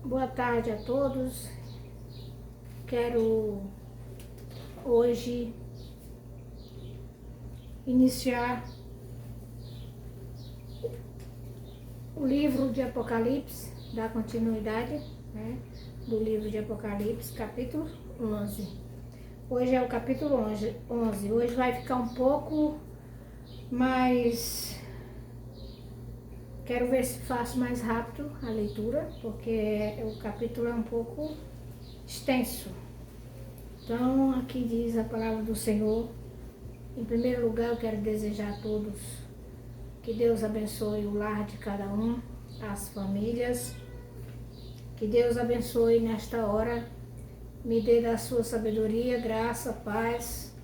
Boa tarde a todos. Quero hoje iniciar o livro de Apocalipse, dar continuidade, do livro de Apocalipse, capítulo 11. Hoje é o capítulo 11. Hoje vai ficar um pouco mais... Quero ver se faço mais rápido a leitura, porque o capítulo é um pouco extenso. Então, aqui diz a palavra do Senhor. Em primeiro lugar, eu quero desejar a todos que Deus abençoe o lar de cada um, as famílias. Que Deus abençoe nesta hora, me dê da sua sabedoria, graça, paz,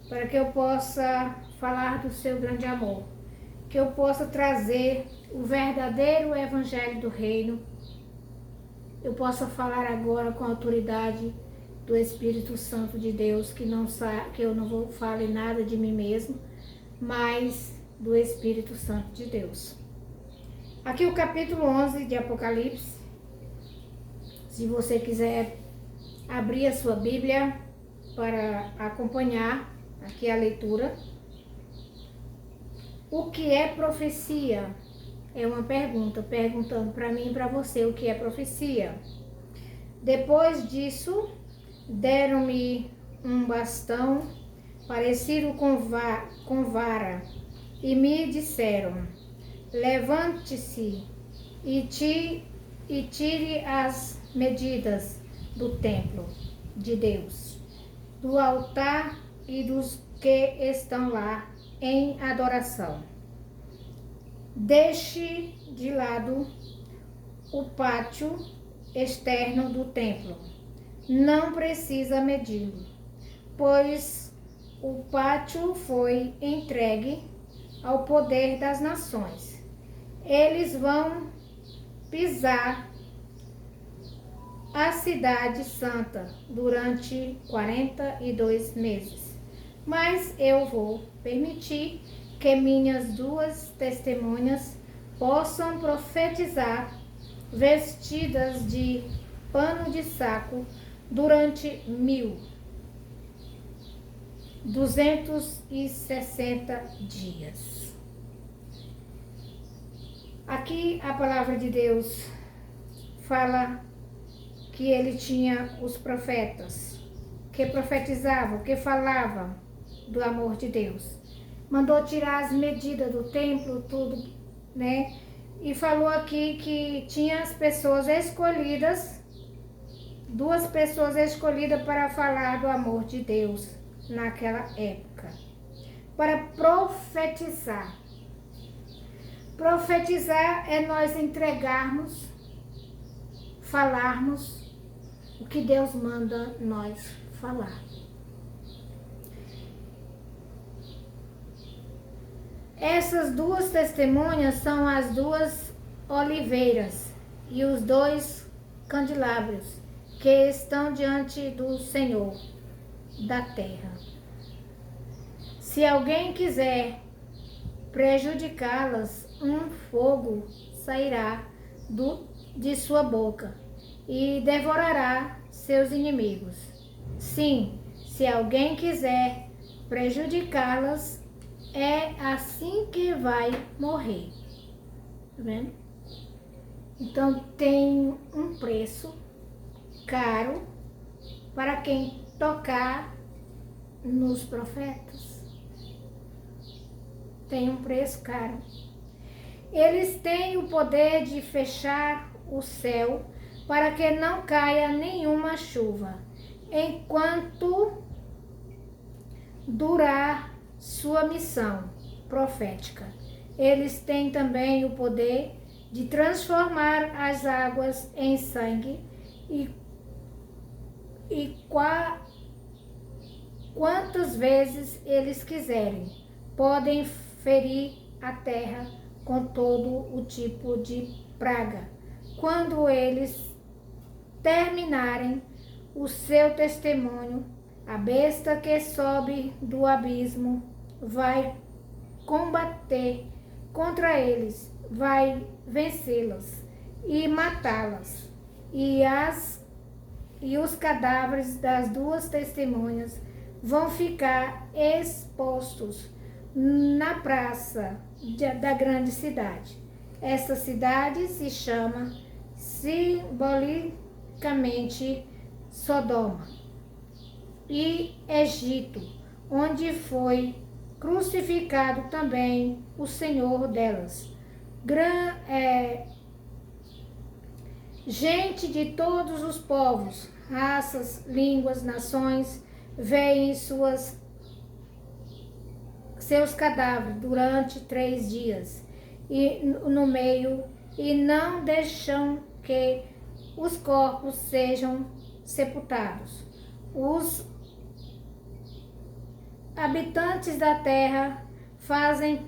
para que eu possa falar do seu grande amor. Que eu possa trazer o verdadeiro evangelho do reino. Eu possa falar agora com a autoridade do Espírito Santo de Deus, que eu não vou falar nada de mim mesmo, mas do Espírito Santo de Deus. Aqui o capítulo 11 de Apocalipse. Se você quiser abrir a sua Bíblia para acompanhar aqui a leitura. O que é profecia? É uma pergunta, perguntando para mim e para você o que é profecia. Depois disso, deram-me um bastão parecido com vara e me disseram: levante-se e tire as medidas do templo de Deus, do altar e dos que estão lá em adoração. Deixe de lado o pátio externo do templo. Não precisa medi-lo, pois o pátio foi entregue ao poder das nações. Eles vão pisar a cidade santa durante 42 meses. Mas eu vou permitir que minhas duas testemunhas possam profetizar vestidas de pano de saco durante 1260 dias. Aqui a palavra de Deus fala que ele tinha os profetas que profetizavam, que falavam do amor de Deus. Mandou tirar as medidas do templo, tudo, né? E falou aqui que tinha as pessoas escolhidas, duas pessoas escolhidas para falar do amor de Deus naquela época. Para profetizar. Profetizar é nós entregarmos, falarmos o que Deus manda nós falar. Essas duas testemunhas são as duas oliveiras e os dois candelabros que estão diante do Senhor da terra. Se alguém quiser prejudicá-las, um fogo sairá de sua boca e devorará seus inimigos. Sim, se alguém quiser prejudicá-las, é assim que vai morrer. Tá vendo? Então tem um preço caro para quem tocar nos profetas. Tem um preço caro. Eles têm o poder de fechar o céu para que não caia nenhuma chuva, enquanto durar sua missão profética. Eles têm também o poder de transformar as águas em sangue e quantas vezes eles quiserem. Podem ferir a terra com todo o tipo de praga. Quando eles terminarem o seu testemunho, a besta que sobe do abismo vai combater contra eles, vai vencê-las e matá-las. e os cadáveres das duas testemunhas vão ficar expostos na praça da grande cidade. Essa cidade se chama simbolicamente Sodoma e Egito, onde foi crucificado também o Senhor delas. Gente de todos os povos, raças, línguas, nações, veem seus cadáveres durante 3 dias e não deixam que os corpos sejam sepultados. Os habitantes da terra fazem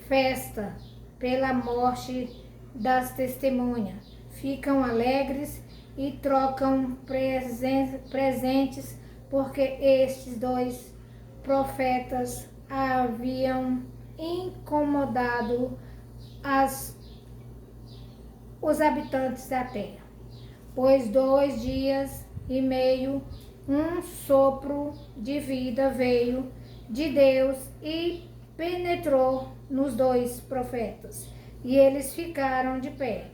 festa pela morte das testemunhas, ficam alegres e trocam presentes, porque estes 2 profetas haviam incomodado os habitantes da terra. Pois 2 dias e meio, um sopro de vida veio de Deus e penetrou nos 2 profetas, e eles ficaram de pé.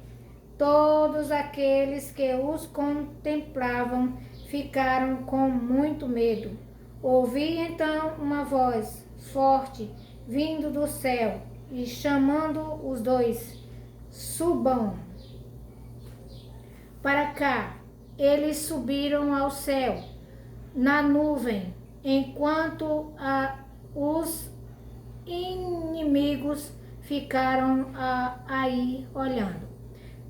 Todos aqueles que os contemplavam ficaram com muito medo. Ouvi então uma voz forte vindo do céu e chamando os 2: subam para cá. Eles subiram ao céu na nuvem, enquanto os inimigos ficaram aí olhando.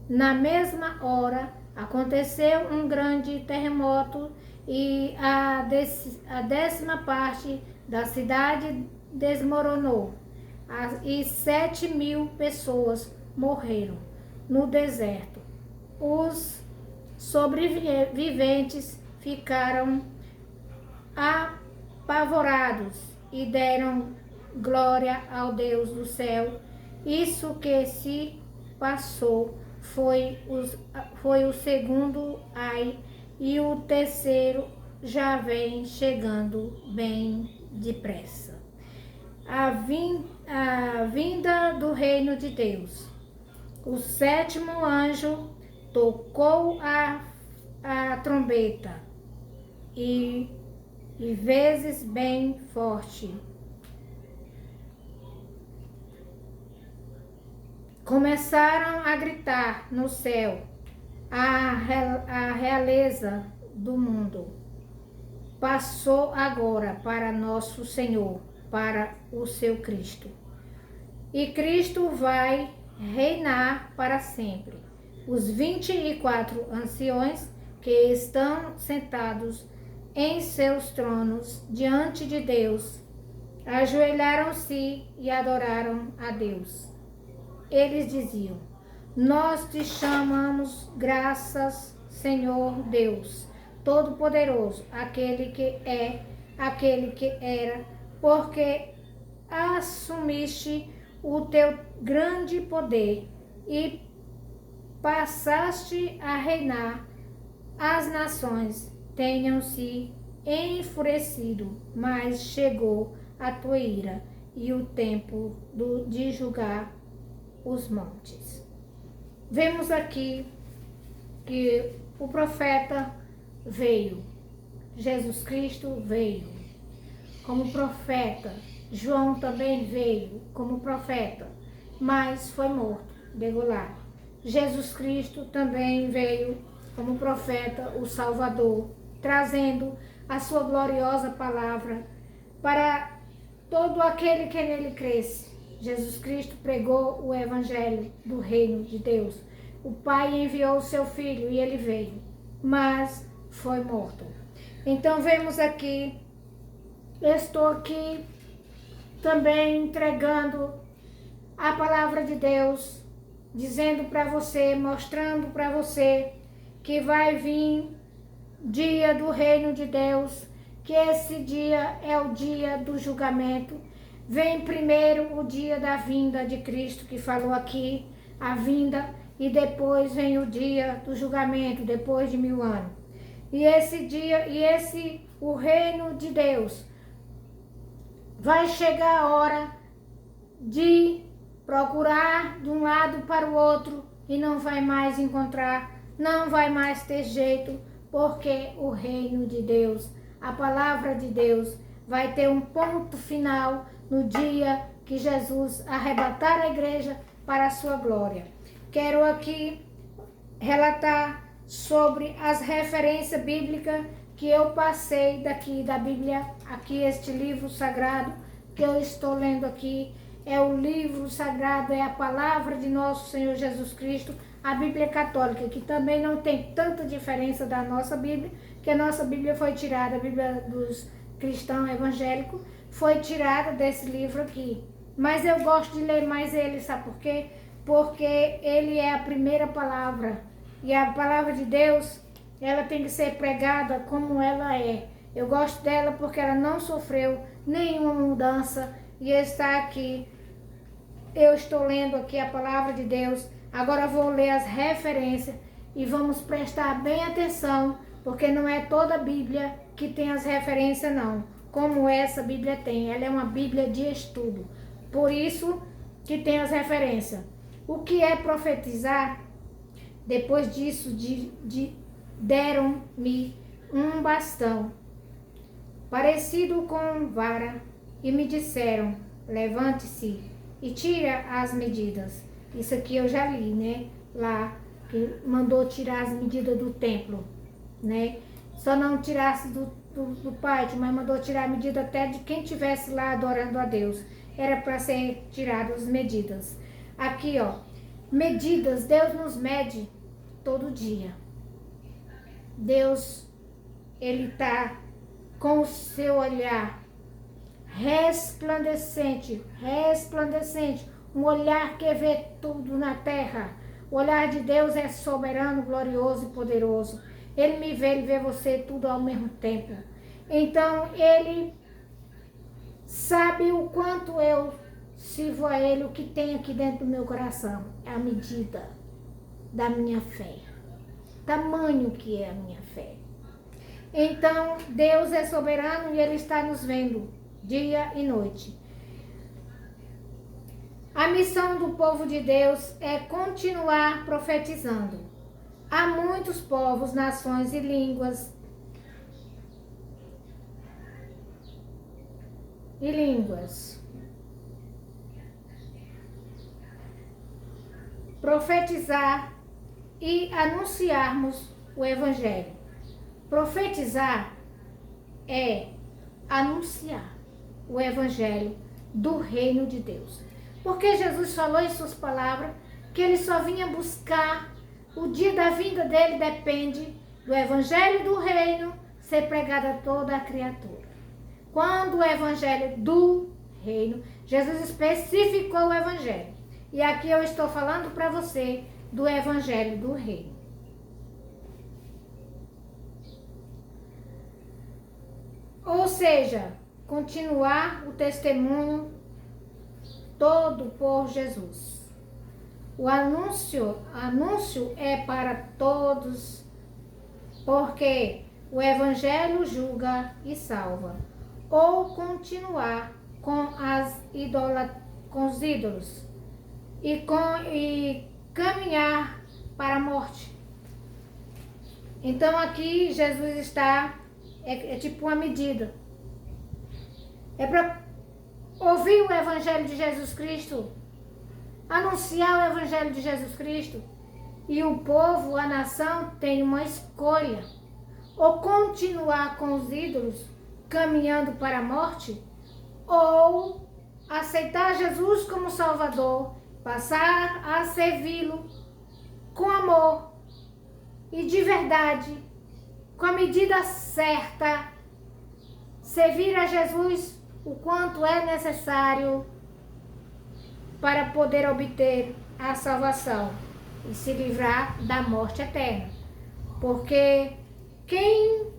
Na mesma hora aconteceu um grande terremoto e a 10ª parte da cidade desmoronou e 7.000 pessoas morreram no deserto. Os sobreviventes ficaram apavorados e deram glória ao Deus do céu. Isso que se passou foi o segundo ai, e o terceiro já vem chegando bem depressa. A vinda do reino de Deus. O 7º anjo tocou a trombeta e vezes bem forte. Começaram a gritar no céu a realeza do mundo passou agora para nosso Senhor, para o seu Cristo. E Cristo vai reinar para sempre. Os 24 anciões que estão sentados em seus tronos diante de Deus ajoelharam-se e adoraram a Deus. Eles diziam: nós te chamamos graças, Senhor Deus Todo-Poderoso, aquele que é, aquele que era, porque assumiste o teu grande poder e passaste a reinar. As nações tenham-se enfurecido, mas chegou a tua ira e o tempo de julgar os montes. Vemos aqui que o profeta veio, Jesus Cristo veio como profeta, João também veio como profeta, mas foi morto, degolado. Jesus Cristo também veio como profeta, o Salvador, trazendo a sua gloriosa palavra para todo aquele que nele cresce. Jesus Cristo pregou o evangelho do reino de Deus. O Pai enviou o seu Filho e ele veio, mas foi morto. Então vemos aqui, estou aqui também entregando a palavra de Deus, dizendo para você, mostrando para você que vai vir dia do reino de Deus, que esse dia é o dia do julgamento. Vem primeiro o dia da vinda de Cristo, que falou aqui, a vinda, e depois vem o dia do julgamento, depois de 1000 anos. E esse dia, o reino de Deus, vai chegar a hora de procurar de um lado para o outro e não vai mais encontrar, não vai mais ter jeito, porque o reino de Deus, a palavra de Deus, vai ter um ponto final no dia que Jesus arrebatar a igreja para a sua glória. Quero aqui relatar sobre as referências bíblicas que eu passei daqui da Bíblia, aqui este livro sagrado que eu estou lendo aqui, é o livro sagrado, é a palavra de nosso Senhor Jesus Cristo, a Bíblia Católica, que também não tem tanta diferença da nossa Bíblia, que a nossa Bíblia foi tirada, a Bíblia dos cristãos evangélicos, foi tirada desse livro aqui. Mas eu gosto de ler mais ele, sabe por quê? Porque ele é a primeira palavra. E a palavra de Deus, ela tem que ser pregada como ela é. Eu gosto dela porque ela não sofreu nenhuma mudança e está aqui. Eu estou lendo aqui a palavra de Deus. Agora vou ler as referências e vamos prestar bem atenção, porque não é toda a Bíblia que tem as referências não, como essa Bíblia tem. Ela é uma Bíblia de estudo. Por isso que tem as referências. O que é profetizar? Depois disso, deram-me um bastão, parecido com vara, e me disseram, levante-se e tira as medidas. Isso aqui eu já li, né? Lá, que mandou tirar as medidas do templo, né? Só não tirasse do pátio, mas mandou tirar a medida até de quem estivesse lá adorando a Deus. Era para ser tiradas as medidas. Aqui, ó, medidas, Deus nos mede todo dia. Deus, ele tá com o seu olhar resplandecente, um olhar que vê tudo na terra. O olhar de Deus é soberano, glorioso e poderoso. Ele me vê, ele vê você tudo ao mesmo tempo. Então, ele sabe o quanto eu sirvo a ele, o que tem aqui dentro do meu coração. É a medida da minha fé. Tamanho que é a minha fé. Então, Deus é soberano e ele está nos vendo dia e noite. A missão do povo de Deus é continuar profetizando. Há muitos povos, nações e línguas profetizar e anunciarmos o Evangelho. Profetizar é anunciar o Evangelho do reino de Deus. Porque Jesus falou em suas palavras que ele só vinha buscar, o dia da vinda dele depende do Evangelho do reino ser pregado a toda a criatura. Quando o Evangelho do reino, Jesus especificou o Evangelho. E aqui eu estou falando para você do Evangelho do reino. Ou seja, continuar o testemunho todo por Jesus. O anúncio é para todos, porque o Evangelho julga e salva. Ou continuar com os ídolos e caminhar para a morte. Então aqui Jesus está, é tipo uma medida. É para ouvir o Evangelho de Jesus Cristo, anunciar o Evangelho de Jesus Cristo. E o povo, a nação, tem uma escolha. Ou continuar com os ídolos, caminhando para a morte, ou aceitar Jesus como Salvador, passar a servi-lo com amor e de verdade, com a medida certa, servir a Jesus o quanto é necessário para poder obter a salvação e se livrar da morte eterna. Porque quem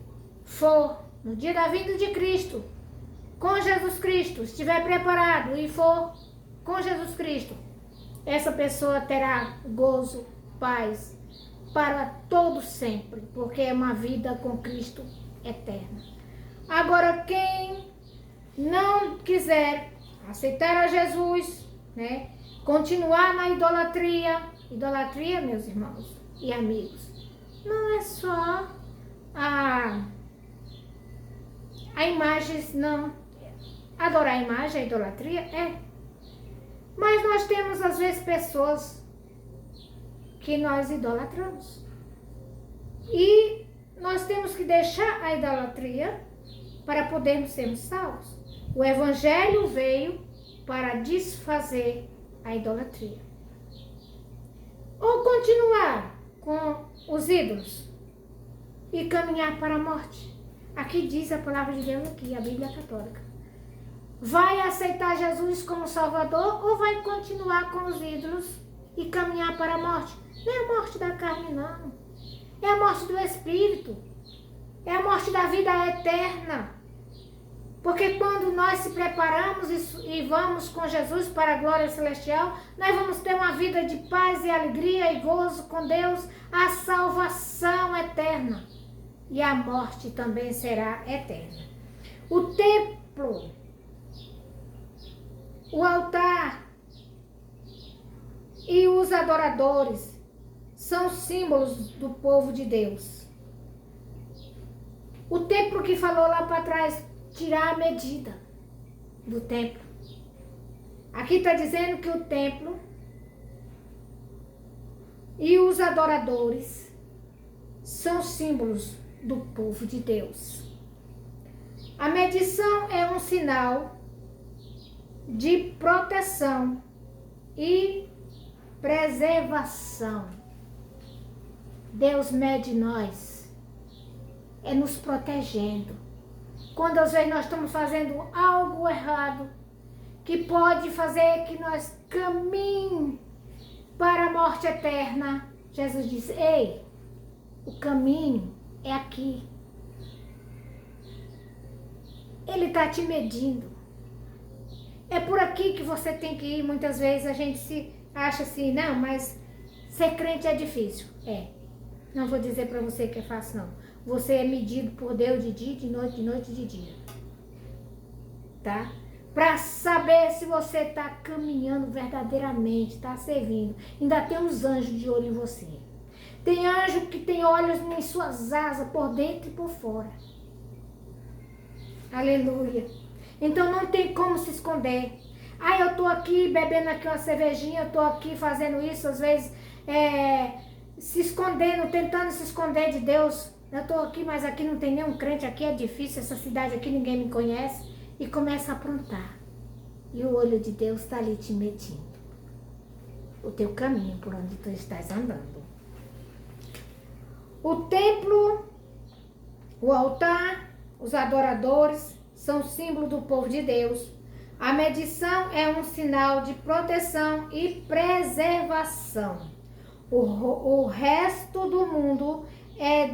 for no dia da vinda de Cristo, com Jesus Cristo, estiver preparado e for com Jesus Cristo, essa pessoa terá gozo paz para todo sempre, porque é uma vida com Cristo eterna. Agora, quem não quiser aceitar a Jesus, né, continuar na idolatria, meus irmãos e amigos, não é só a imagens, não. Adorar a imagem, a idolatria, mas nós temos às vezes pessoas que nós idolatramos. E nós temos que deixar a idolatria para podermos sermos salvos. O Evangelho veio para desfazer a idolatria. Ou continuar com os ídolos e caminhar para a morte. Aqui diz a palavra de Deus, aqui, a Bíblia Católica. Vai aceitar Jesus como Salvador ou vai continuar com os ídolos e caminhar para a morte? Não é a morte da carne, não. É a morte do Espírito. É a morte da vida eterna. Porque quando nós se preparamos e vamos com Jesus para a glória celestial, nós vamos ter uma vida de paz e alegria e gozo com Deus, a salvação eterna. E a morte também será eterna. O templo, o altar e os adoradores são símbolos do povo de Deus. O templo que falou lá para trás, tirar a medida do templo. Aqui está dizendo que o templo e os adoradores são símbolos do povo de Deus. A medição é um sinal de proteção e preservação. Deus mede nós, nos protegendo. Quando às vezes nós estamos fazendo algo errado, que pode fazer que nós caminhemos para a morte eterna, Jesus diz, ei, o caminho é aqui. Ele está te medindo. É por aqui que você tem que ir. Muitas vezes a gente se acha assim, não, mas ser crente é difícil. Não vou dizer para você que é fácil, não. Você é medido por Deus de dia, de noite, de noite, de dia. Tá? Para saber se você está caminhando verdadeiramente, está servindo. Ainda tem uns anjos de olho em você. Tem anjo que tem olhos em suas asas, por dentro e por fora. Aleluia. Então não tem como se esconder. Eu estou aqui bebendo aqui uma cervejinha, eu estou aqui fazendo isso, às vezes se escondendo, tentando se esconder de Deus. Eu estou aqui, mas aqui não tem nenhum crente, aqui é difícil, essa cidade aqui ninguém me conhece. E começa a aprontar. E o olho de Deus está ali te medindo. O teu caminho por onde tu estás andando. O templo, o altar, os adoradores são símbolo do povo de Deus. A medição é um sinal de proteção e preservação. O resto do mundo é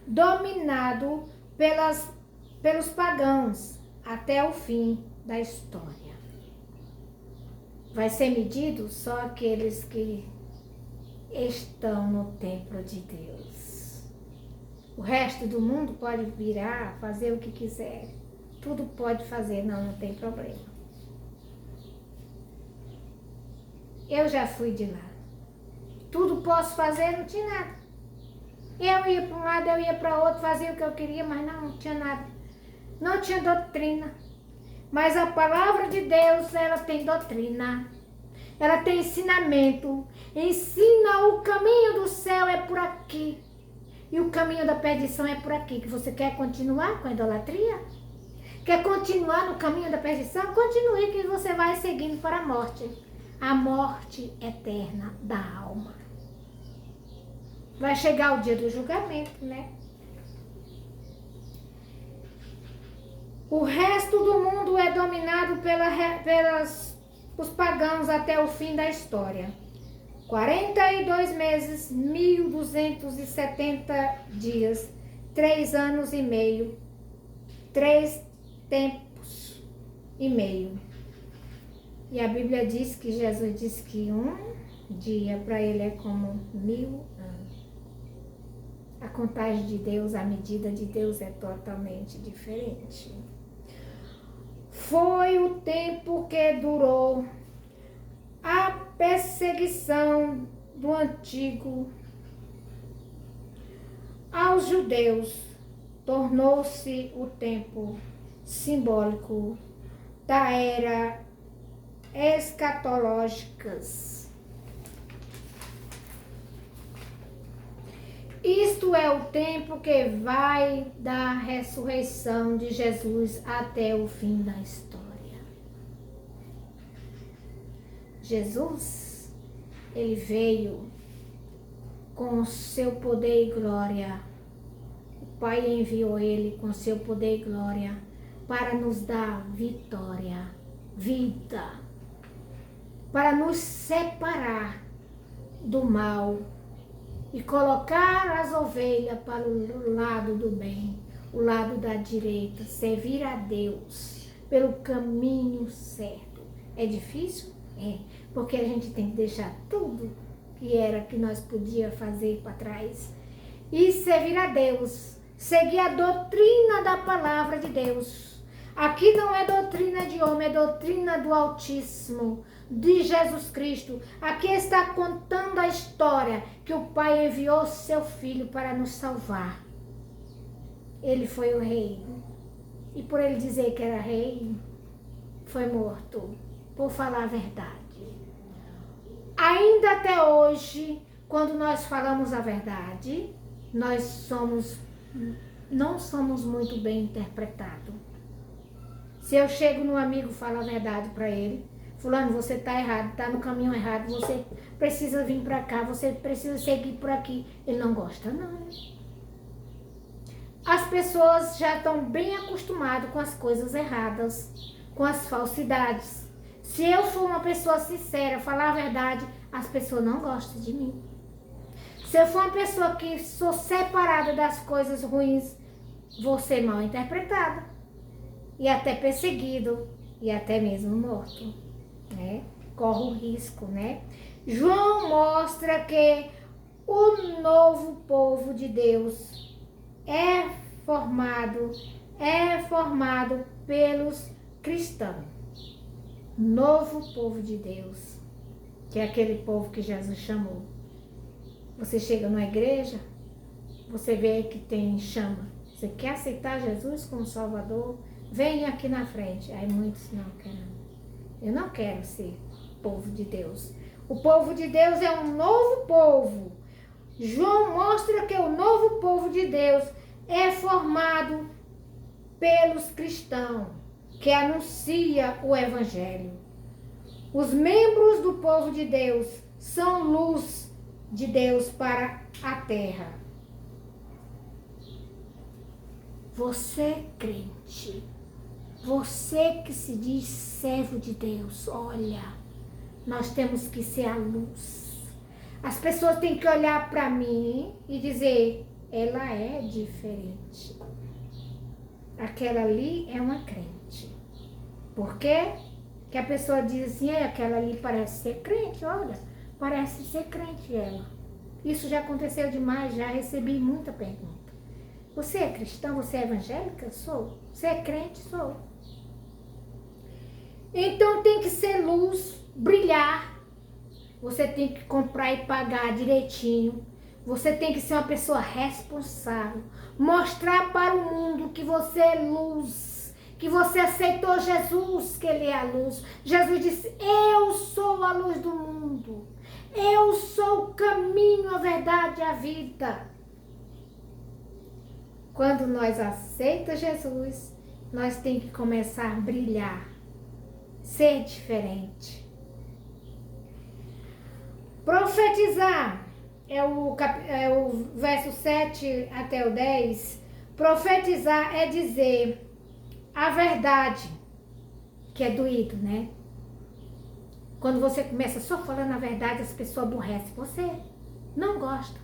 dominado pelos pagãos até o fim da história. Vai ser medido só aqueles que estão no templo de Deus. O resto do mundo pode virar, fazer o que quiser. Tudo pode fazer, não tem problema. Eu já fui de lá. Tudo posso fazer, não tinha nada. Eu ia para um lado, eu ia para outro, fazia o que eu queria, mas não tinha nada. Não tinha doutrina. Mas a palavra de Deus, ela tem doutrina. Ela tem ensinamento. Ensina o caminho do céu é por aqui. E o caminho da perdição é por aqui. Que você quer continuar com a idolatria? Quer continuar no caminho da perdição? Continue que você vai seguindo para a morte. A morte eterna da alma. Vai chegar o dia do julgamento, né? O resto do mundo é dominado pelos pagãos até o fim da história. 42 meses, 1270 dias, 3 anos e meio, 3 tempos e meio. E a Bíblia diz que Jesus disse que dia para ele é como 1000 anos. A contagem de Deus, a medida de Deus é totalmente diferente. Foi o tempo que durou a perseguição do antigo aos judeus, tornou-se o tempo simbólico da era escatológicas. Isto é o tempo que vai da ressurreição de Jesus até o fim da história. Jesus, ele veio com seu poder e glória. O Pai enviou ele com seu poder e glória para nos dar vitória, vida, para nos separar do mal e colocar as ovelhas para o lado do bem, o lado da direita, servir a Deus pelo caminho certo. É difícil? É, porque a gente tem que deixar tudo que era que nós podíamos fazer para trás e servir a Deus, seguir a doutrina da palavra de Deus. Aqui não é doutrina de homem, é doutrina do Altíssimo, de Jesus Cristo. Aqui está contando a história que o Pai enviou seu Filho para nos salvar. Ele foi o rei. E por ele dizer que era rei, foi morto, por falar a verdade. Ainda até hoje, quando nós falamos a verdade, nós não somos muito bem interpretados. Se eu chego num amigo e falo a verdade para ele, fulano, você está errado, está no caminho errado, você precisa vir para cá, você precisa seguir por aqui. Ele não gosta, não. As pessoas já estão bem acostumadas com as coisas erradas, com as falsidades. Se eu for uma pessoa sincera, falar a verdade, as pessoas não gostam de mim. Se eu for uma pessoa que sou separada das coisas ruins, vou ser mal interpretada. E até perseguido, e até mesmo morto, né? Corre o risco, né? João mostra que o novo povo de Deus é formado pelos cristãos. Novo povo de Deus, que é aquele povo que Jesus chamou. Você chega numa igreja, você vê que tem chama. Você quer aceitar Jesus como Salvador? Vem aqui na frente. Aí muitos não querem. Eu não quero ser povo de Deus. O povo de Deus é um novo povo. João mostra que o novo povo de Deus é formado pelos cristãos, que anuncia o Evangelho. Os membros do povo de Deus são luz de Deus para a terra. Você, crente, você que se diz servo de Deus, olha, nós temos que ser a luz. As pessoas têm que olhar para mim e dizer, ela é diferente. Aquela ali é uma crente. Por quê? Que a pessoa diz assim, aquela ali parece ser crente, olha, parece ser crente ela. Isso já aconteceu demais, já recebi muita pergunta. Você é cristão? Você é evangélica? Sou. Você é crente? Sou. Então tem que ser luz, brilhar. Você tem que comprar e pagar direitinho. Você tem que ser uma pessoa responsável. Mostrar para o mundo que você é luz. Que você aceitou Jesus, que Ele é a luz. Jesus disse, eu sou a luz do mundo. Eu sou o caminho, a verdade e a vida. Quando nós aceitamos Jesus, nós temos que começar a brilhar. Ser diferente. Profetizar, é o verso 7 até o 10. Profetizar é dizer a verdade, que é doído, né? Quando você começa só falando a verdade, as pessoas aborrecem você. Não gostam.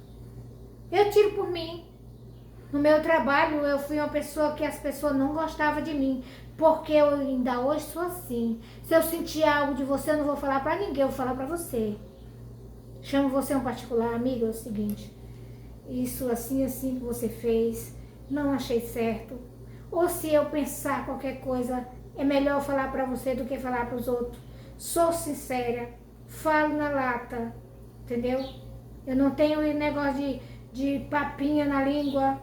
Eu tiro por mim. No meu trabalho, eu fui uma pessoa que as pessoas não gostavam de mim. Porque eu ainda hoje sou assim. Se eu sentir algo de você, eu não vou falar pra ninguém, eu vou falar pra você. chamo você um particular, amiga, é o seguinte, isso assim que você fez, não achei certo. Ou se eu pensar qualquer coisa, é melhor falar para você do que falar para os outros. Sou sincera, falo na lata, entendeu? Eu não tenho negócio de papinha na língua.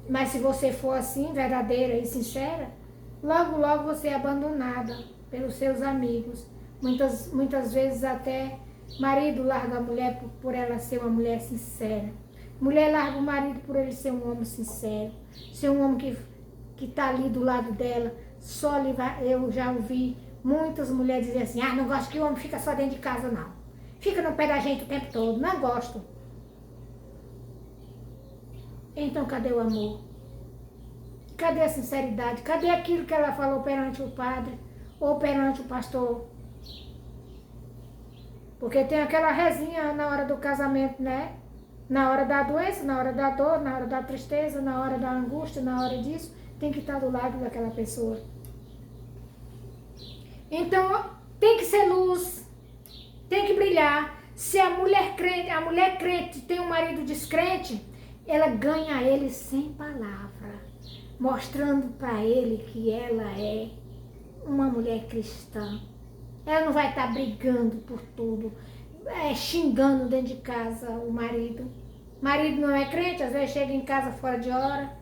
Mas se você for assim, verdadeira e sincera, logo, logo você é abandonada pelos seus amigos. Muitas vezes até marido larga a mulher por ela ser uma mulher sincera. Mulher larga o marido por ele ser um homem sincero. Ser um homem que tá ali do lado dela. Eu já ouvi muitas mulheres dizer assim, não gosto que o homem fica só dentro de casa, não. Fica no pé da gente o tempo todo, não gosto. Então cadê o amor? Cadê a sinceridade? Cadê aquilo que ela falou perante o padre ou perante o pastor? Porque tem aquela rezinha na hora do casamento, né? Na hora da doença, na hora da dor, na hora da tristeza, na hora da angústia, na hora disso, tem que estar do lado daquela pessoa. Então, tem que ser luz, tem que brilhar. Se a mulher crente tem um marido descrente, ela ganha ele sem palavra, mostrando para ele que ela é uma mulher cristã. Ela não vai estar brigando por tudo, xingando dentro de casa o marido. O marido não é crente, às vezes chega em casa fora de hora.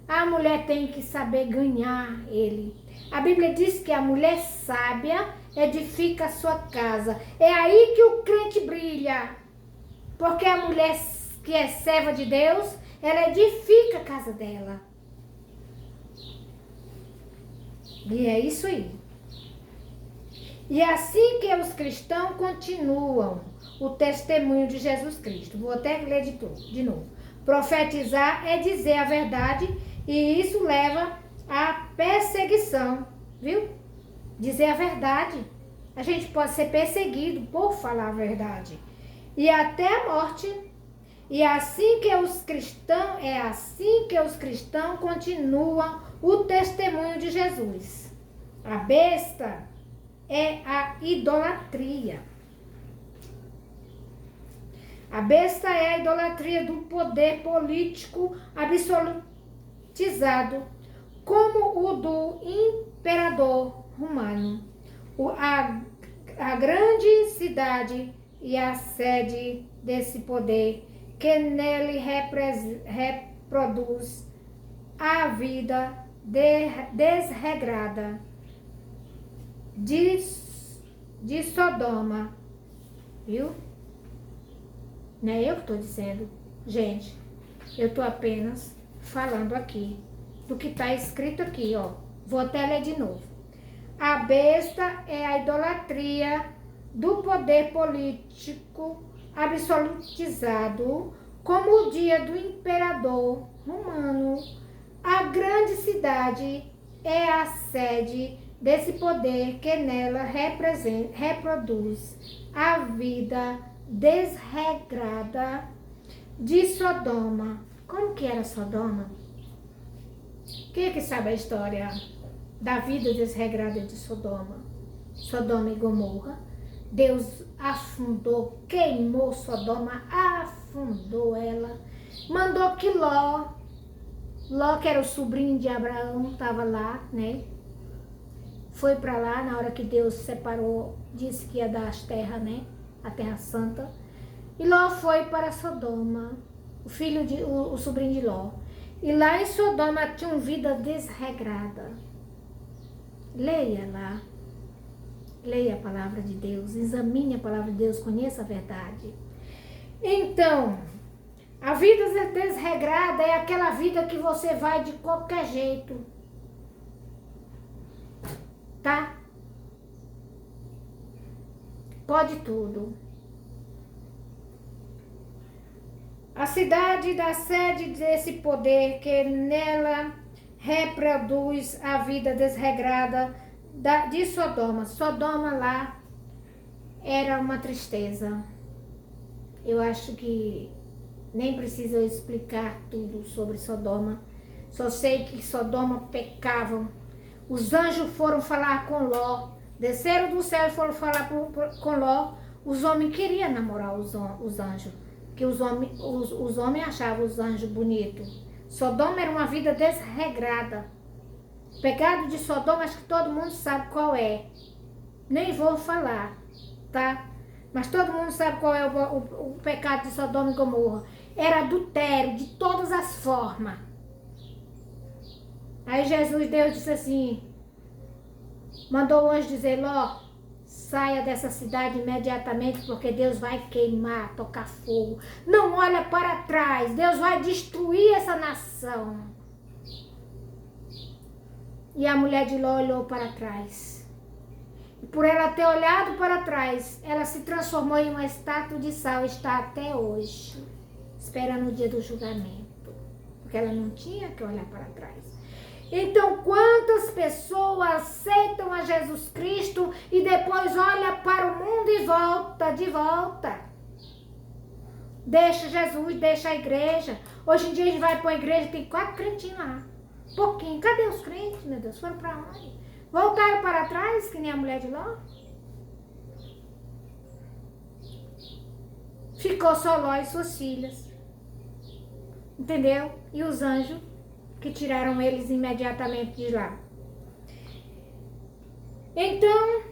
A mulher tem que saber ganhar ele. A Bíblia diz que a mulher sábia edifica a sua casa. É aí que o crente brilha. Porque a mulher que é serva de Deus, ela edifica a casa dela. E é isso aí. E assim que os cristãos continuam o testemunho de Jesus Cristo. Vou até ler de novo. Profetizar é dizer a verdade e isso leva à perseguição, viu? Dizer a verdade. A gente pode ser perseguido por falar a verdade. E até a morte. E assim que os cristãos continuam o testemunho de Jesus. A besta é a idolatria. A besta é a idolatria do poder político absolutizado, como o do imperador romano. A grande cidade e a sede desse poder que nele reproduz a vida desregrada de Sodoma, viu? Não é eu que estou dizendo, gente, eu estou apenas falando aqui do que está escrito aqui, ó. Vou até ler de novo. A besta é a idolatria do poder político absolutizado, como o dia do imperador romano. A grande cidade é a sede desse poder que nela reproduz a vida desregrada de Sodoma. Como que era Sodoma? Quem é que sabe a história da vida desregrada de Sodoma? Sodoma e Gomorra. Deus afundou, queimou Sodoma, afundou ela. Mandou que Ló, que era o sobrinho de Abraão, estava lá, né? Foi para lá na hora que Deus separou, disse que ia dar as terras, né? A Terra Santa. E Ló foi para Sodoma, o sobrinho de Ló. E lá em Sodoma tinha uma vida desregrada. Leia lá. Leia a palavra de Deus, examine a palavra de Deus, conheça a verdade. Então, a vida desregrada é aquela vida que você vai de qualquer jeito. Tá? Pode tudo. A cidade da sede desse poder que nela reproduz a vida desregrada de Sodoma. Sodoma lá era uma tristeza. Eu acho que nem precisa eu explicar tudo sobre Sodoma. Só sei que Sodoma pecavam. Os anjos foram falar com Ló. Desceram do céu e foram falar com Ló. Os homens queriam namorar os anjos, que os homens achavam os anjos bonitos. Sodoma era uma vida desregrada. O pecado de Sodoma, acho que todo mundo sabe qual é. Nem vou falar, tá? Mas todo mundo sabe qual é o pecado de Sodoma e Gomorra. Era adultério de todas as formas. Aí Deus disse assim, mandou o anjo dizer, Ló, saia dessa cidade imediatamente, porque Deus vai queimar, tocar fogo. Não olha para trás, Deus vai destruir essa nação. E a mulher de Ló olhou para trás. E por ela ter olhado para trás, ela se transformou em uma estátua de sal, está até hoje, esperando o dia do julgamento. Porque ela não tinha que olhar para trás. Então, quantas pessoas aceitam a Jesus Cristo e depois olha para o mundo e volta de volta? Deixa Jesus, deixa a igreja. Hoje em dia a gente vai para a igreja, tem 4 crentinhos lá. Pouquinho. Cadê os crentes, meu Deus? Foram para onde? Voltaram para trás, que nem a mulher de Ló? Ficou só Ló e suas filhas. Entendeu? E os anjos que tiraram eles imediatamente de lá. Então,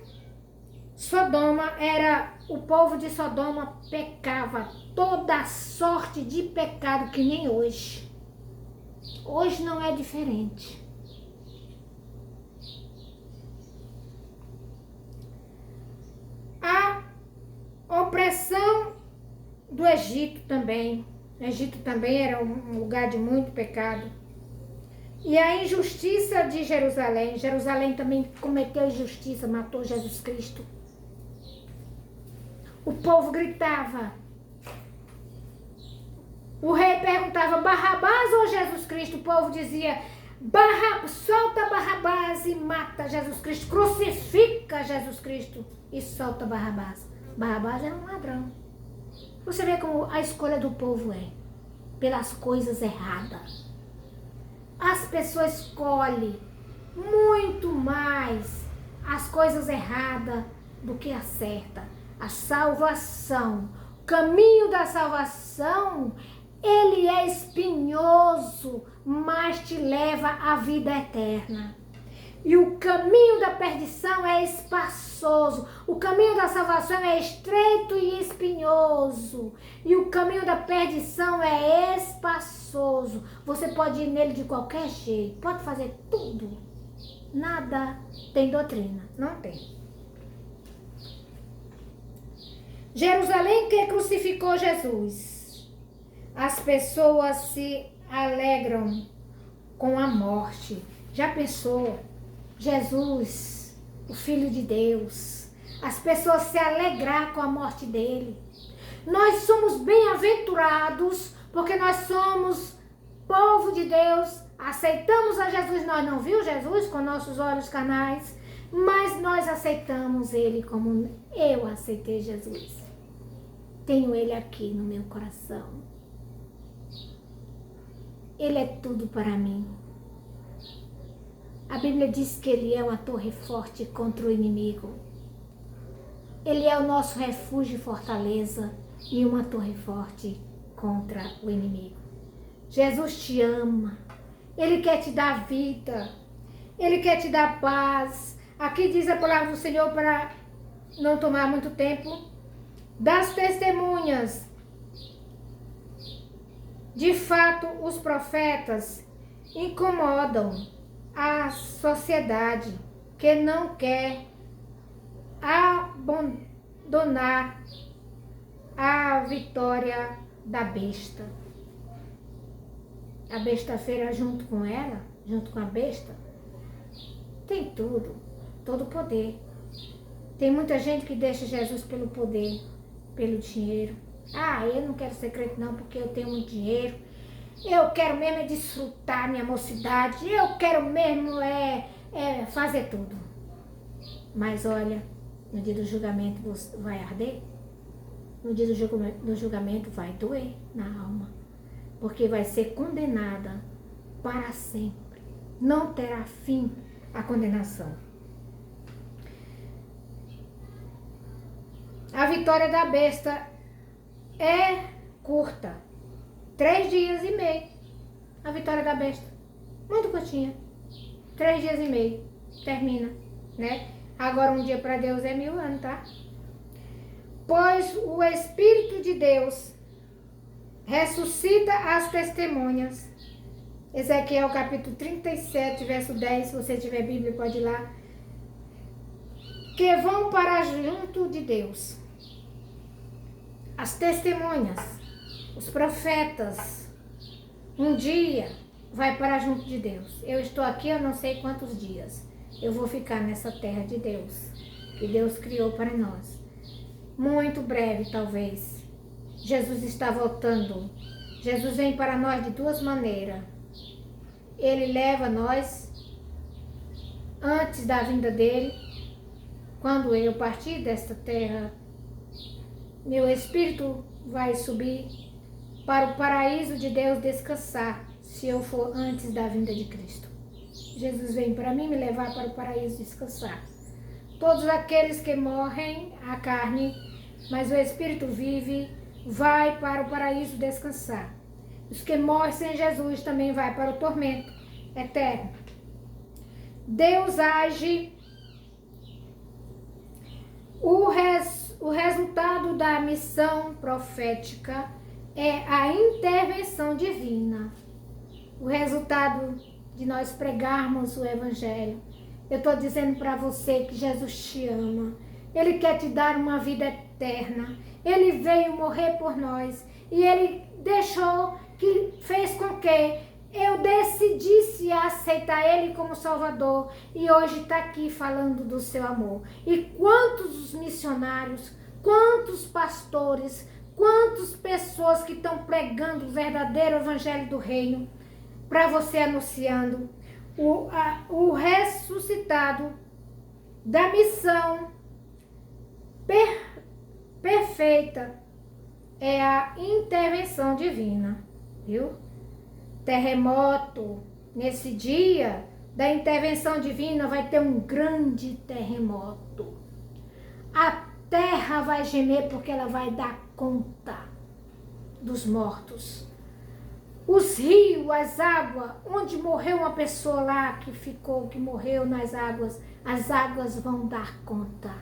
o povo de Sodoma pecava toda sorte de pecado que nem hoje. Hoje não é diferente. A opressão do Egito também. O Egito também era um lugar de muito pecado. E a injustiça de Jerusalém. Jerusalém também cometeu injustiça, matou Jesus Cristo. O povo gritava. O rei perguntava, Barrabás ou Jesus Cristo? O povo dizia, solta Barrabás e mata Jesus Cristo. Crucifica Jesus Cristo e solta Barrabás. Barrabás era um ladrão. Você vê como a escolha do povo é. Pelas coisas erradas. As pessoas escolhem muito mais as coisas erradas do que a certa. A salvação, o caminho da salvação, ele é espinhoso, mas te leva à vida eterna. E o caminho da perdição é espaçoso. O caminho da salvação é estreito e espinhoso. E o caminho da perdição é espaçoso. Você pode ir nele de qualquer jeito. Pode fazer tudo. Nada tem doutrina. Não tem. Jerusalém que crucificou Jesus. As pessoas se alegram com a morte. Já pensou? Jesus, o Filho de Deus, as pessoas se alegrar com a morte dele. Nós somos bem-aventurados porque nós somos povo de Deus, aceitamos a Jesus, nós não vimos Jesus com nossos olhos carnais, mas nós aceitamos ele como eu aceitei Jesus. Tenho ele aqui no meu coração. Ele é tudo para mim. A Bíblia diz que ele é uma torre forte contra o inimigo. Ele é o nosso refúgio e fortaleza e uma torre forte contra o inimigo. Jesus te ama. Ele quer te dar vida. Ele quer te dar paz. Aqui diz a palavra do Senhor para não tomar muito tempo. Das testemunhas. De fato, os profetas incomodam a sociedade que não quer abandonar a vitória da besta. A besta-feira junto com ela, junto com a besta, tem tudo, todo o poder. Tem muita gente que deixa Jesus pelo poder, pelo dinheiro. Eu não quero ser crente não porque eu tenho muito dinheiro. Eu quero mesmo desfrutar minha mocidade. Eu quero mesmo fazer tudo. Mas olha, no dia do julgamento você vai arder. No dia do julgamento vai doer na alma. Porque vai ser condenada para sempre. Não terá fim a condenação. A vitória da besta é curta. 3 dias e meio. A vitória da besta. Muito curtinha. 3 dias e meio. Termina, né? Agora um dia para Deus é 1000 anos, tá? Pois o Espírito de Deus ressuscita as testemunhas. Ezequiel capítulo 37, verso 10. Se você tiver Bíblia, pode ir lá. Que vão para junto de Deus. As testemunhas, os profetas, um dia vai para junto de Deus. Eu estou aqui, eu não sei quantos dias. Eu vou ficar nessa terra de Deus, que Deus criou para nós. Muito breve, talvez. Jesus está voltando. Jesus vem para nós de 2 maneiras. Ele leva nós antes da vinda dele. Quando eu partir desta terra, meu espírito vai subir para o paraíso de Deus descansar, se eu for antes da vinda de Cristo. Jesus vem para mim me levar para o paraíso descansar. Todos aqueles que morrem, a carne, mas o espírito vive, vai para o paraíso descansar. Os que morrem sem Jesus também vai para o tormento eterno. Deus age. O resultado da missão profética é a intervenção divina. O resultado de nós pregarmos o Evangelho. Eu estou dizendo para você que Jesus te ama. Ele quer te dar uma vida eterna. Ele veio morrer por nós. E Ele fez com que eu decidisse aceitar Ele como Salvador. E hoje está aqui falando do seu amor. E quantos os missionários, quantos pastores, quantas pessoas que estão pregando o verdadeiro Evangelho do Reino para você anunciando. O ressuscitado da missão perfeita é a intervenção divina, viu? Terremoto, nesse dia da intervenção divina vai ter um grande terremoto. A terra vai gemer porque ela vai dar conta dos mortos. Os rios, as águas, onde morreu uma pessoa lá que morreu nas águas, as águas vão dar conta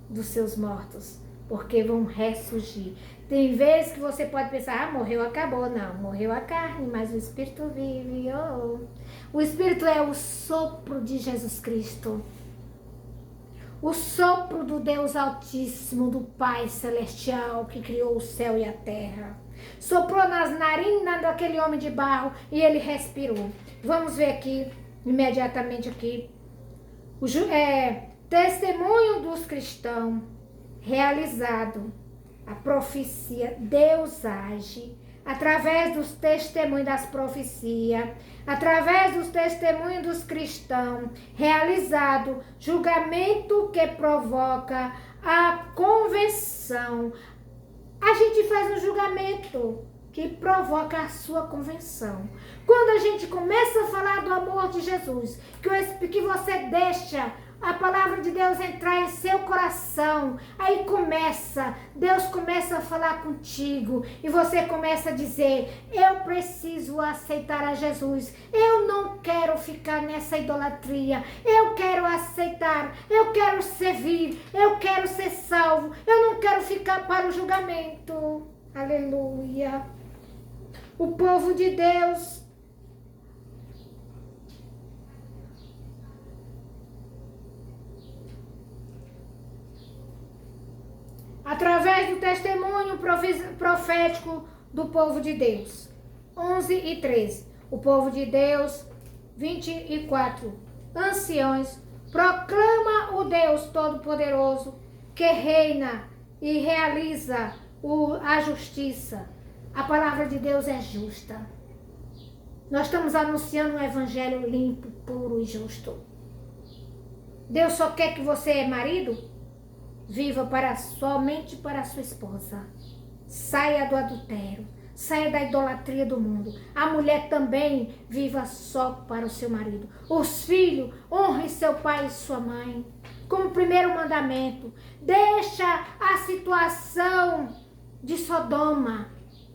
dos seus mortos, porque vão ressurgir. Tem vezes que você pode pensar, morreu, acabou. Não, morreu a carne, mas o Espírito vive. Oh. O Espírito é o sopro de Jesus Cristo. O sopro do Deus Altíssimo, do Pai Celestial, que criou o céu e a terra. Soprou nas narinas daquele homem de barro e ele respirou. Vamos ver aqui, imediatamente aqui. Testemunho dos cristãos, realizado. A profecia, Deus age através dos testemunhos das profecias, através dos testemunhos dos cristãos, realizado julgamento que provoca a convenção. A gente faz um julgamento que provoca a sua convenção. Quando a gente começa a falar do amor de Jesus, que você deixa a palavra de Deus entrar em seu coração, aí Deus começa a falar contigo e você começa a dizer, eu preciso aceitar a Jesus, eu não quero ficar nessa idolatria, eu quero aceitar, eu quero servir, eu quero ser salvo, eu não quero ficar para o julgamento. Aleluia. O povo de Deus através do testemunho profético do povo de Deus. 11 e 13. O povo de Deus, 24. Anciões, proclama o Deus Todo-Poderoso que reina e realiza a justiça. A palavra de Deus é justa. Nós estamos anunciando um evangelho limpo, puro e justo. Deus só quer que você, marido, viva somente para a sua esposa. Saia do adultério. Saia da idolatria do mundo. A mulher também viva só para o seu marido. Os filhos, honrem seu pai e sua mãe. como primeiro mandamento. Deixa a situação de Sodoma.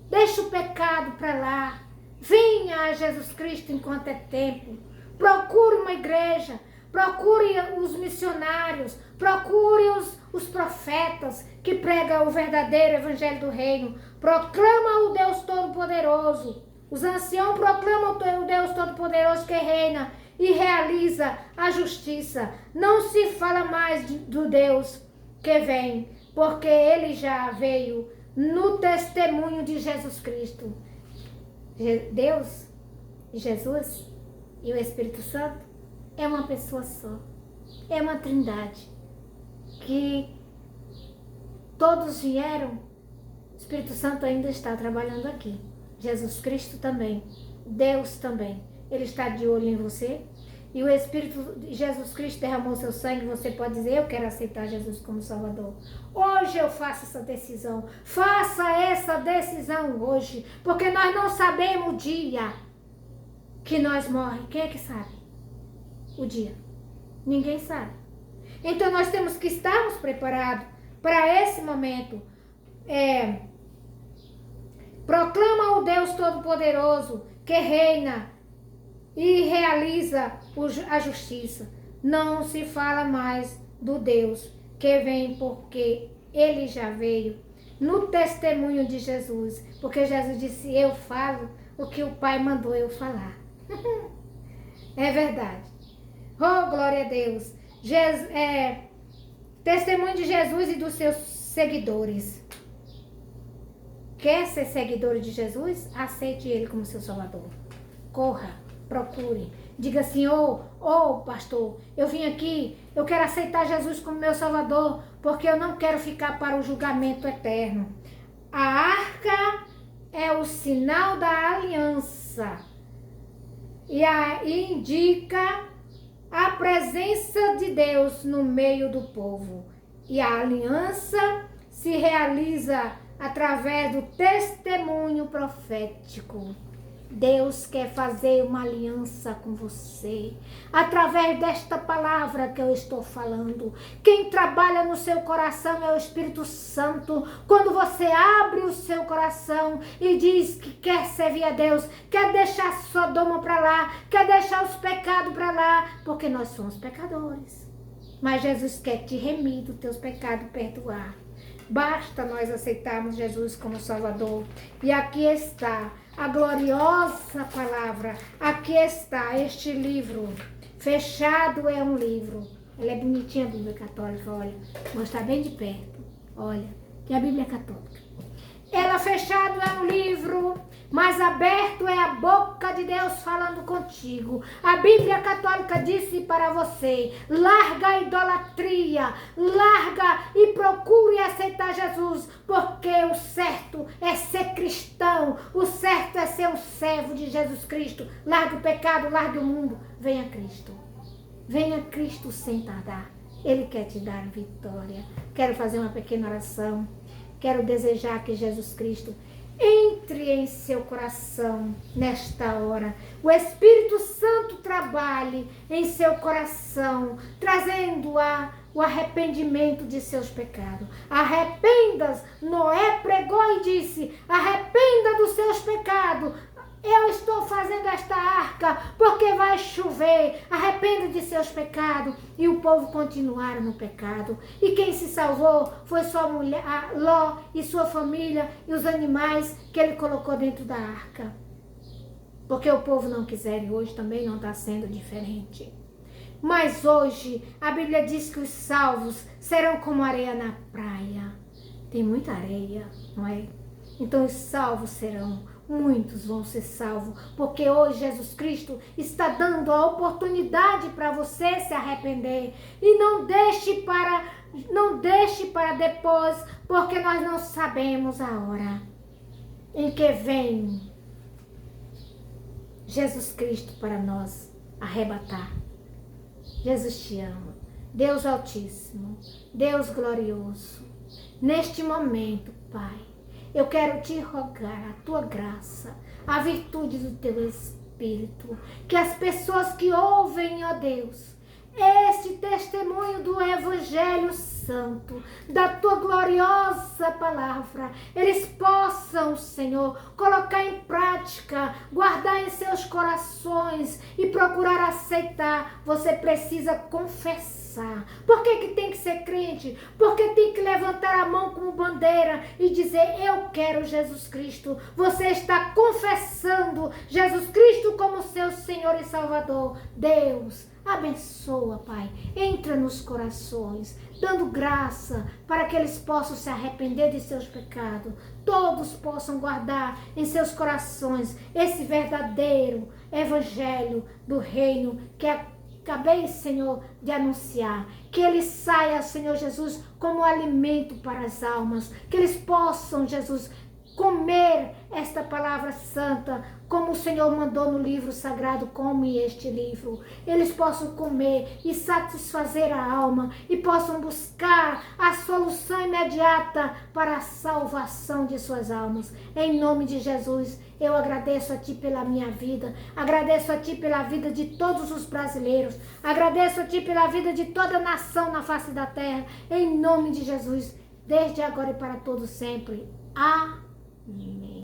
Deixa o pecado para lá. Venha a Jesus Cristo enquanto é tempo. Procure uma igreja. Procure os missionários. Procure os profetas que pregam o verdadeiro evangelho do reino. Proclama o Deus Todo-Poderoso. Os anciãos proclamam o Deus Todo-Poderoso que reina e realiza a justiça. Não se fala mais do Deus que vem, porque ele já veio no testemunho de Jesus Cristo. Deus, Jesus e o Espírito Santo é uma pessoa só. É uma trindade que todos vieram. O Espírito Santo ainda está trabalhando aqui. Jesus Cristo também. Deus também. Ele está de olho em você. E o Espírito de Jesus Cristo derramou seu sangue. Você pode dizer, eu quero aceitar Jesus como Salvador. Hoje eu faço essa decisão. Faça essa decisão hoje. Porque nós não sabemos o dia que nós morremos. Quem é que sabe? O dia. Ninguém sabe. Então nós temos que estarmos preparados para esse momento. Proclama o Deus Todo-Poderoso que reina e realiza a justiça. Não se fala mais do Deus que vem, porque ele já veio no testemunho de Jesus. Porque Jesus disse, eu falo o que o Pai mandou eu falar. É verdade. Oh, glória a Deus. Testemunho de Jesus e dos seus seguidores. Quer ser seguidor de Jesus? Aceite ele como seu Salvador. Corra, procure. Diga assim, pastor, eu vim aqui, eu quero aceitar Jesus como meu Salvador, porque eu não quero ficar para o julgamento eterno. A arca é o sinal da aliança e indica a presença de Deus no meio do povo. E a aliança se realiza através do testemunho profético. Deus quer fazer uma aliança com você, através desta palavra que eu estou falando. Quem trabalha no seu coração é o Espírito Santo. Quando você abre o seu coração e diz que quer servir a Deus, quer deixar Sodoma para lá, quer deixar os pecados para lá, porque nós somos pecadores. Mas Jesus quer te remir dos teus pecados, perdoar. Basta nós aceitarmos Jesus como Salvador. E aqui está a gloriosa palavra. Aqui está este livro. Fechado é um livro. Ela é bonitinha, a Bíblia Católica, olha. Vou mostrar bem de perto. Olha, que é a Bíblia Católica. Ela fechado é um livro, mas aberto é a boca de Deus falando contigo. A Bíblia Católica disse para você, larga a idolatria, larga e procure aceitar Jesus, porque o certo é ser cristão, o certo é ser um servo de Jesus Cristo. Larga o pecado, larga o mundo, venha Cristo. Venha Cristo sem tardar. Ele quer te dar vitória. Quero fazer uma pequena oração. Quero desejar que Jesus Cristo entre em seu coração nesta hora. O Espírito Santo trabalhe em seu coração, trazendo o arrependimento de seus pecados. Arrependas, Noé pregou e disse, arrependa dos seus pecados. Eu estou fazendo esta arca porque vai chover. Arrependa de seus pecados. E o povo continuaram no pecado. E quem se salvou foi só mulher, Ló e sua família e os animais que ele colocou dentro da arca. Porque o povo não quiser e hoje também não está sendo diferente. Mas hoje a Bíblia diz que os salvos serão como areia na praia. Tem muita areia, não é? Então os salvos serão. Muitos vão ser salvos, porque hoje Jesus Cristo está dando a oportunidade para você se arrepender. E não deixe para depois, porque nós não sabemos a hora em que vem Jesus Cristo para nós arrebatar. Jesus te ama. Deus Altíssimo, Deus Glorioso, neste momento, Pai, eu quero te rogar a tua graça, a virtude do teu Espírito, que as pessoas que ouvem, ó Deus, este testemunho do Evangelho Santo, da tua gloriosa palavra, eles possam, Senhor, colocar em prática, guardar em seus corações e procurar aceitar. Você precisa confessar. Por que tem que ser crente? Porque tem que levantar a mão como bandeira e dizer: eu quero Jesus Cristo. Você está confessando Jesus Cristo como seu Senhor e Salvador. Deus abençoa, Pai. Entra nos corações, dando graça para que eles possam se arrepender de seus pecados. Todos possam guardar em seus corações esse verdadeiro evangelho do reino que acabei, Senhor, de anunciar. Que ele saia, Senhor Jesus, como alimento para as almas. Que eles possam, Jesus, comer esta palavra santa, como o Senhor mandou no livro sagrado, como em este livro. Eles possam comer e satisfazer a alma e possam buscar a solução imediata para a salvação de suas almas. Em nome de Jesus, eu agradeço a Ti pela minha vida, agradeço a Ti pela vida de todos os brasileiros, agradeço a Ti pela vida de toda a nação na face da terra, em nome de Jesus, desde agora e para todo sempre. Amém.